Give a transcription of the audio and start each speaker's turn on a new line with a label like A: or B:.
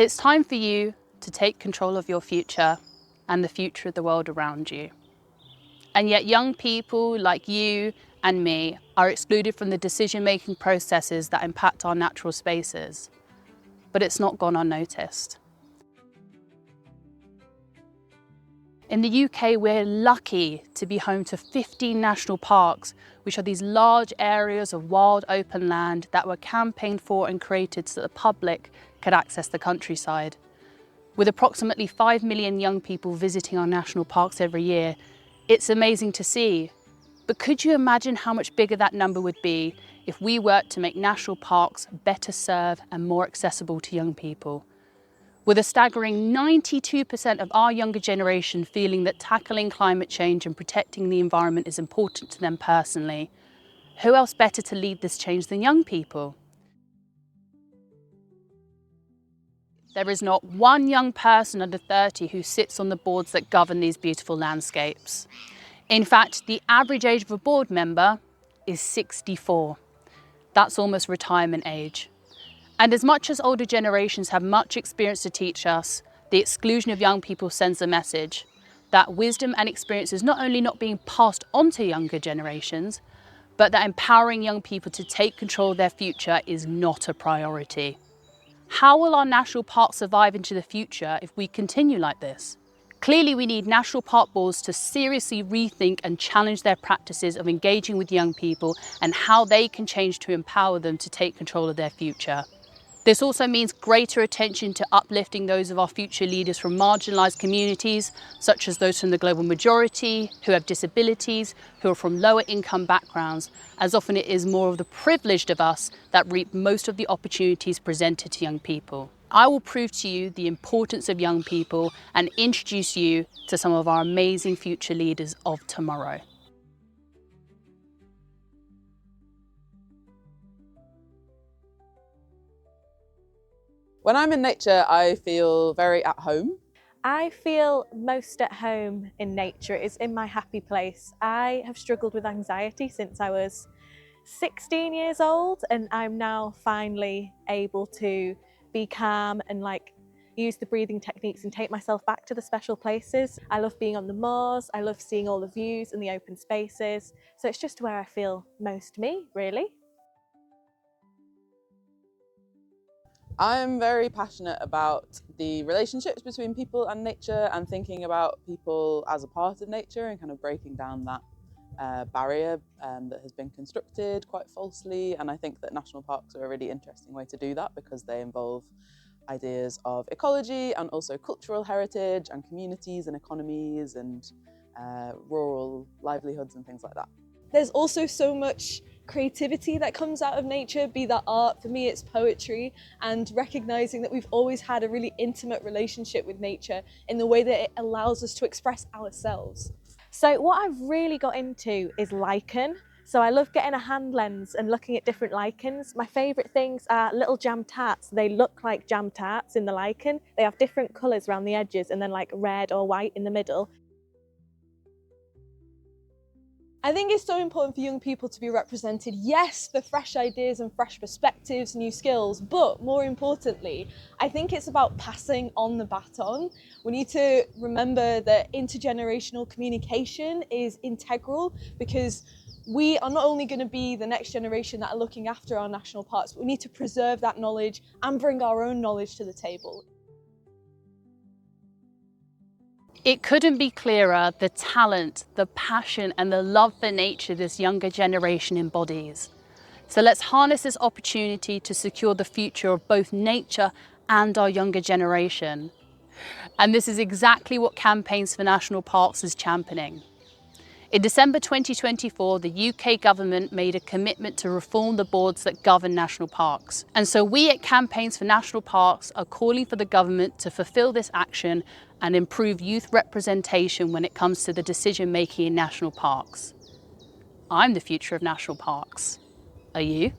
A: It's time for you to take control of your future and the future of the world around you. And yet young people like you and me are excluded from the decision-making processes that impact our natural spaces. But it's not gone unnoticed. In the UK, we're lucky to be home to 15 national parks, which are these large areas of wild open land that were campaigned for and created so that the public could access the countryside. With approximately 5 million young people visiting our national parks every year, it's amazing to see. But could you imagine how much bigger that number would be if we worked to make national parks better serve and more accessible to young people? With a staggering 92% of our younger generation feeling that tackling climate change and protecting the environment is important to them personally, who else better to lead this change than young people? There is not one young person under 30 who sits on the boards that govern these beautiful landscapes. In fact, the average age of a board member is 64. That's almost retirement age. And as much as older generations have much experience to teach us, the exclusion of young people sends a message that wisdom and experience is not only not being passed on to younger generations, but that empowering young people to take control of their future is not a priority. How will our national parks survive into the future if we continue like this? Clearly, we need national park boards to seriously rethink and challenge their practices of engaging with young people and how they can change to empower them to take control of their future. This also means greater attention to uplifting those of our future leaders from marginalised communities, such as those from the global majority, who have disabilities, who are from lower income backgrounds, as often it is more of the privileged of us that reap most of the opportunities presented to young people. I will prove to you the importance of young people and introduce you to some of our amazing future leaders of tomorrow.
B: When I'm in nature, I feel very at home.
C: I feel most at home in nature. It's in my happy place. I have struggled with anxiety since I was 16 years old, and I'm now finally able to be calm and use the breathing techniques and take myself back to the special places. I love being on the moors. I love seeing all the views and the open spaces. So it's just where I feel most me, really.
B: I'm very passionate about the relationships between people and nature and thinking about people as a part of nature and kind of breaking down that barrier that has been constructed quite falsely. And I think that national parks are a really interesting way to do that because they involve ideas of ecology and also cultural heritage and communities and economies and rural livelihoods and things like that.
D: There's also so much creativity that comes out of nature, be that art. For me, it's poetry, and recognizing that we've always had a really intimate relationship with nature in the way that it allows us to express ourselves.
C: So what I've really got into is lichen. So I love getting a hand lens and looking at different lichens. My favourite things are little jam tarts. They look like jam tarts in the lichen. They have different colours around the edges and then like red or white in the middle.
D: I think it's so important for young people to be represented, yes, for fresh ideas and fresh perspectives, new skills, but more importantly, I think it's about passing on the baton. We need to remember that intergenerational communication is integral because we are not only going to be the next generation that are looking after our national parks, but we need to preserve that knowledge and bring our own knowledge to the table.
A: It couldn't be clearer the talent, the passion and the love for nature this younger generation embodies. So let's harness this opportunity to secure the future of both nature and our younger generation. And this is exactly what Campaigns for National Parks is championing. In December 2024, the UK government made a commitment to reform the boards that govern national parks. And so we at Campaigns for National Parks are calling for the government to fulfil this action and improve youth representation when it comes to the decision-making in national parks. I'm the future of national parks. Are you?